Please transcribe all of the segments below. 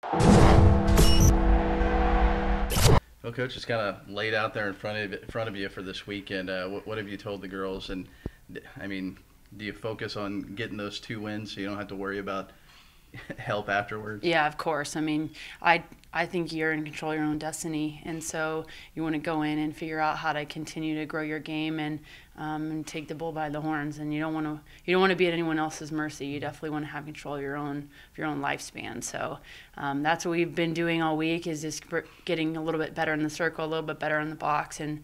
Well, Coach, it's kind of laid out there in front of you for this weekend. What have you told the girls? And I mean, do you focus on getting those 2 wins so you don't have to worry about help afterwards? Yeah, of course. I mean, I think you're in control of your own destiny, and so you want to go in and figure out how to continue to grow your game and take the bull by the horns. And you don't want to be at anyone else's mercy. You definitely want to have control of your own lifespan. So that's what we've been doing all week, is just getting a little bit better in the circle, a little bit better in the box, and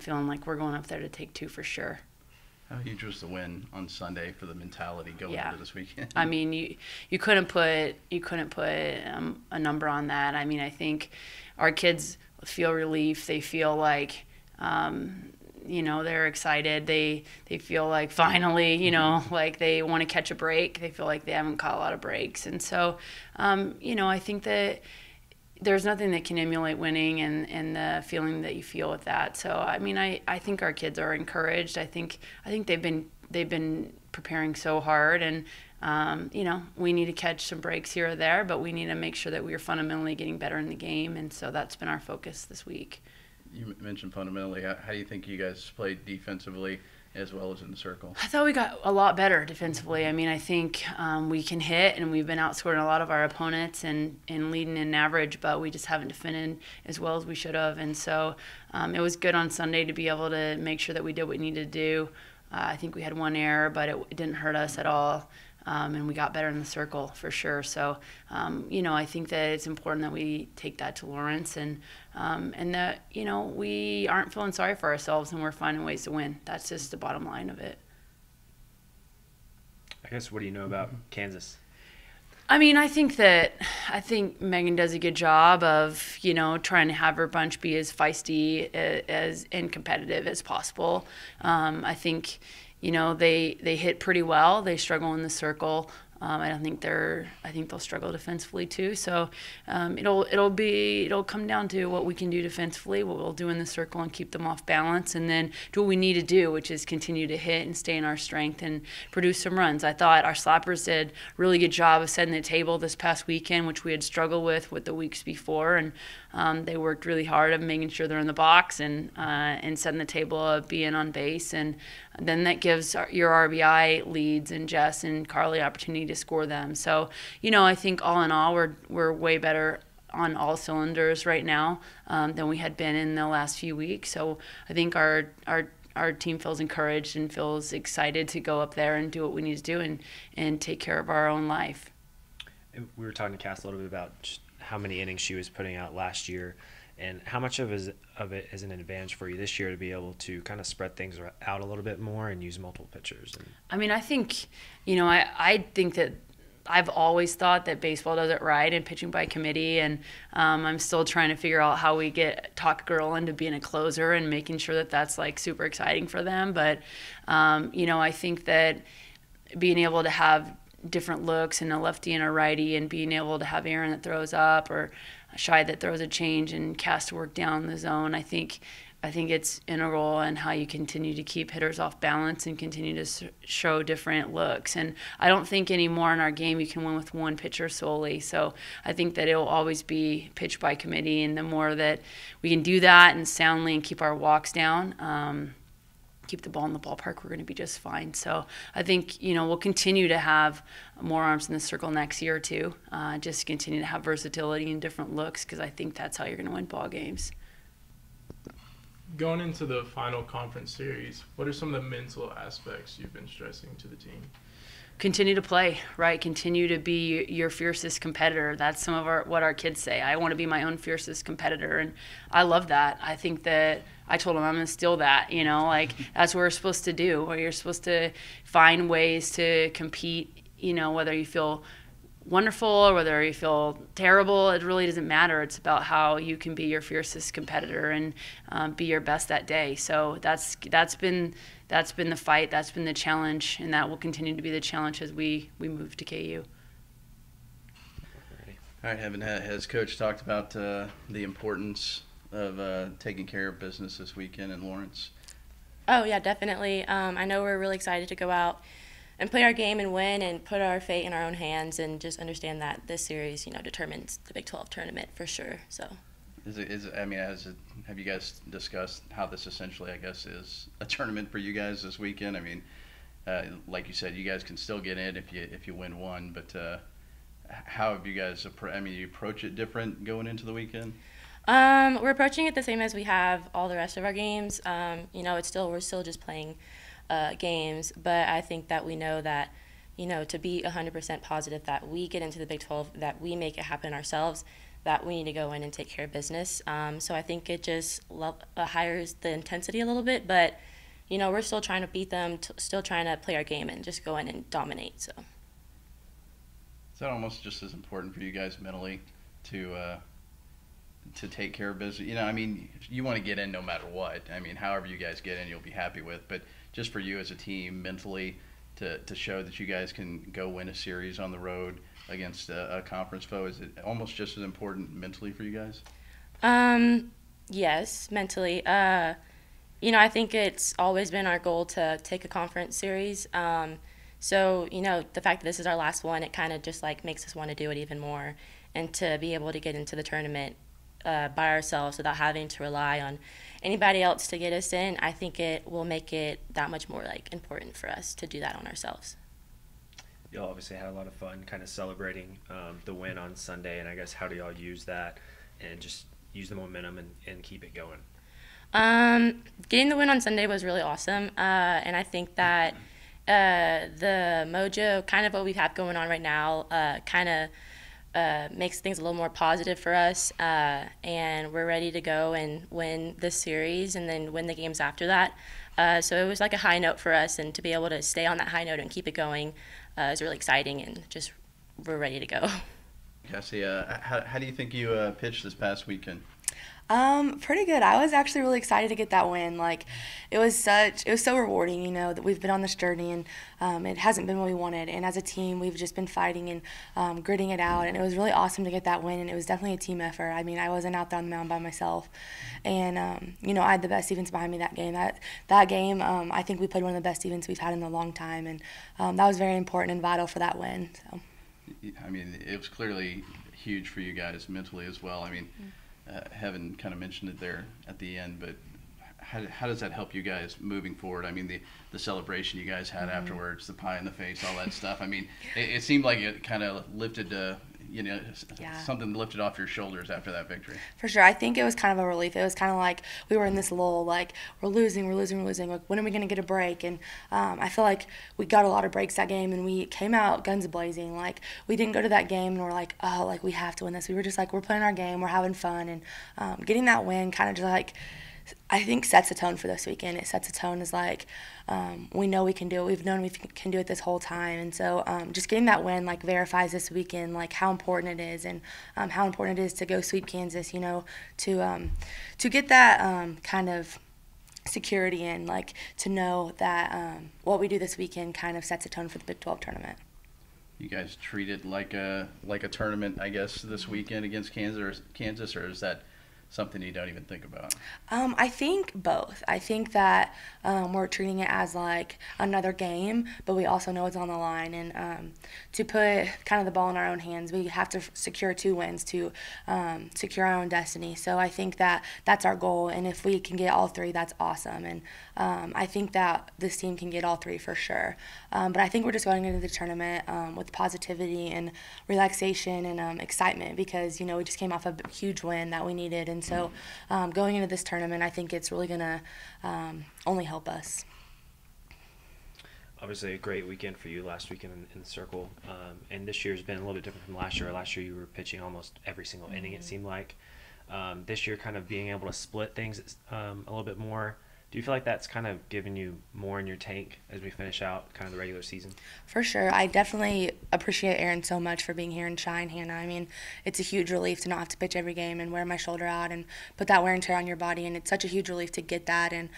feeling like we're going up there to take 2 for sure. How huge was the win on Sunday for the mentality going into this weekend? I mean, you couldn't put a number on that. I mean, I think our kids feel relief. They feel like they're excited. They feel like finally, like they want to catch a break. They feel like they haven't caught a lot of breaks, and so I think that there's nothing that can emulate winning and the feeling that you feel with that. So I mean, I think our kids are encouraged. I think they've been preparing so hard, and we need to catch some breaks here or there, but we need to make sure that we are fundamentally getting better in the game, and so that's been our focus this week. You mentioned fundamentally. How do you think you guys played defensively as well as in the circle? I thought we got a lot better defensively. I mean, I think we can hit, and we've been outscoring a lot of our opponents and leading in average, but we just haven't defended as well as we should have. And so it was good on Sunday to be able to make sure that we did what we needed to do. I think we had 1 error, but it didn't hurt us at all. And we got better in the circle for sure. So, I think that it's important that we take that to Lawrence and that, we aren't feeling sorry for ourselves and we're finding ways to win. That's just the bottom line of it. I guess, what do you know about Kansas? I mean, I think Megan does a good job of, trying to have her bunch be as feisty and competitive as possible. I think they hit pretty well. They struggle in the circle. I think they'll struggle defensively too. So it'll come down to what we can do defensively, what we'll do in the circle and keep them off balance, and then do what we need to do, which is continue to hit and stay in our strength and produce some runs. I thought our slappers did a really good job of setting the table this past weekend, which we had struggled with the weeks before, and they worked really hard at making sure they're in the box and setting the table of being on base, and then that gives your RBI leads and Jess and Carly opportunity to score them. So, I think all in all, we're way better on all cylinders right now than we had been in the last few weeks. So I think our team feels encouraged and feels excited to go up there and do what we need to do and take care of our own life. We were talking to Cass a little bit about just how many innings she was putting out last year, and how much of it is an advantage for you this year to be able to kind of spread things out a little bit more and use multiple pitchers? I mean, I think, I think that I've always thought that baseball does it right and pitching by committee, and I'm still trying to figure out how we talk a girl into being a closer and making sure that that's like super exciting for them. But, I think that being able to have different looks and a lefty and a righty, and being able to have Aaron that throws up or Shy that throws a change and Cass to work down the zone, I think it's integral in how you continue to keep hitters off balance and continue to show different looks. And I don't think anymore in our game you can win with one pitcher solely. So I think that it'll always be pitch by committee, and the more that we can do that and soundly and keep our walks down, keep the ball in the ballpark, we're going to be just fine. So I think, we'll continue to have more arms in the circle next year too. Just continue to have versatility and different looks, because I think that's how you're going to win ball games. Going into the final conference series, what are some of the mental aspects you've been stressing to the team? Continue to play, right? Continue to be your fiercest competitor. That's some of what our kids say. I want to be my own fiercest competitor, and I love that. I think that I told them I'm going to steal that, that's what we're supposed to do, where you're supposed to find ways to compete, whether you feel wonderful or whether you feel terrible, it really doesn't matter. It's about how you can be your fiercest competitor and be your best that day. So that's been the fight, that's been the challenge, and that will continue to be the challenge as we move to KU. All right, Evan, has Coach talked about the importance of taking care of business this weekend in Lawrence? Oh, yeah, definitely. I know we're really excited to go out and play our game and win and put our fate in our own hands and just understand that this series, determines the Big 12 tournament for sure. So. Have you guys discussed how this essentially, I guess, is a tournament for you guys this weekend? I mean, like you said, you guys can still get in if you win one, but how have you guys? You approach it different going into the weekend? We're approaching it the same as we have all the rest of our games. We're still just playing games, but I think that we know that, to be 100% positive that we get into the Big 12, that we make it happen ourselves, that we need to go in and take care of business. So I think it just higher the intensity a little bit, but, we're still trying to beat them, still trying to play our game and just go in and dominate. So. Is that almost just as important for you guys mentally to take care of business? You want to get in no matter what. However you guys get in, you'll be happy with. But just for you as a team, mentally, to show that you guys can go win a series on the road against a conference foe, is it almost just as important mentally for you guys? Yes, mentally. I think it's always been our goal to take a conference series. So, the fact that this is our last one, it kind of just makes us want to do it even more, and to be able to get into the tournament by ourselves without having to rely on anybody else to get us in, I think it will make it that much more important for us to do that on ourselves. Y'all obviously had a lot of fun kind of celebrating the win on Sunday, and I guess how do y'all use that and just use the momentum and keep it going? Getting the win on Sunday was really awesome, and I think that the mojo, kind of what we have going on right now, kind of makes things a little more positive for us, and we're ready to go and win this series and then win the games after that. So it was like a high note for us, and to be able to stay on that high note and keep it going is really exciting, and just we're ready to go. Cassie, how do you think you pitched this past weekend? Pretty good. I was actually really excited to get that win. It was so rewarding, that we've been on this journey and it hasn't been what we wanted. And as a team, we've just been fighting and gritting it out. And it was really awesome to get that win. And it was definitely a team effort. I wasn't out there on the mound by myself. And, I had the best defense behind me that game. That game, I think we played one of the best defense we've had in a long time. And that was very important and vital for that win. So. It was clearly huge for you guys mentally as well. Heaven kind of mentioned it there at the end, but how does that help you guys moving forward? The celebration you guys had afterwards, the pie in the face, all that stuff. It seemed like it kind of lifted, something lifted off your shoulders after that victory. For sure. I think it was kind of a relief. It was kind of like we were in this lull, we're losing. When are we going to get a break? And I feel like we got a lot of breaks that game, and we came out guns blazing. We didn't go to that game and we're like, oh, we have to win this. We were just we're playing our game, we're having fun, and getting that win kind of just I think sets a tone for this weekend. It sets a tone as we know we can do it. We've known we can do it this whole time. And so just getting that win verifies this weekend how important it is, and how important it is to go sweep Kansas, to get that kind of security in, to know that what we do this weekend kind of sets a tone for the Big 12 tournament. You guys treat it like a tournament, I guess, this weekend against Kansas, or is that something you don't even think about? I think both. I think that we're treating it as another game, but we also know it's on the line. And to put kind of the ball in our own hands, we have to secure 2 wins to secure our own destiny. So I think that that's our goal. And if we can get all 3, that's awesome. And I think that this team can get all 3 for sure. But I think we're just going into the tournament with positivity and relaxation and excitement, because, we just came off a huge win that we needed. And so going into this tournament, I think it's really going to only help us. Obviously a great weekend for you last weekend in the circle. And this year's been a little bit different from last year. Last year you were pitching almost every single inning, it seemed like. This year kind of being able to split things a little bit more. Do you feel like that's kind of giving you more in your tank as we finish out kind of the regular season? For sure. I definitely appreciate Aaron so much for being here and Shine, Hannah. It's a huge relief to not have to pitch every game and wear my shoulder out and put that wear and tear on your body, and it's such a huge relief to get that. And,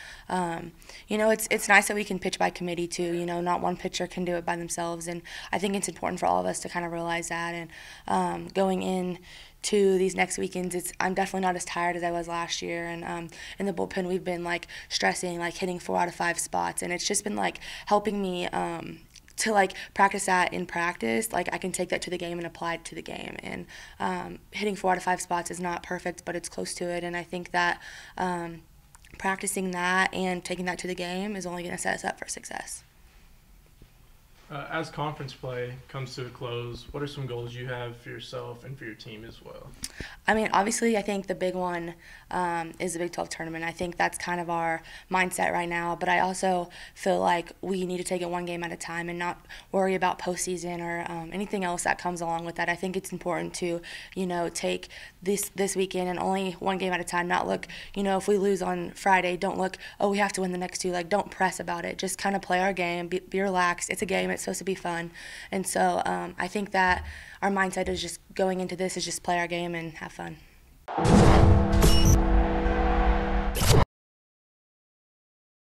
it's nice that we can pitch by committee too. Not one pitcher can do it by themselves, and I think it's important for all of us to kind of realize that. And going in to these next weekends, I'm definitely not as tired as I was last year. And in the bullpen, we've been stressing, hitting 4 out of 5 spots, and it's just been helping me to like practice that in practice, like I can take that to the game and apply it to the game. And hitting 4 out of 5 spots is not perfect, but it's close to it. And I think that practicing that and taking that to the game is only going to set us up for success. As conference play comes to a close, what are some goals you have for yourself and for your team as well? I mean, obviously, I think the big one is the Big 12 tournament. I think that's kind of our mindset right now. But I also feel like we need to take it one game at a time and not worry about postseason or anything else that comes along with that. I think it's important to, take this weekend and only one game at a time. Not look, if we lose on Friday, don't look, oh, we have to win the next 2. Like, don't press about it. Just kind of play our game, be relaxed. It's a game. It's supposed to be fun. And so I think that our mindset is just going into this is just play our game and have fun.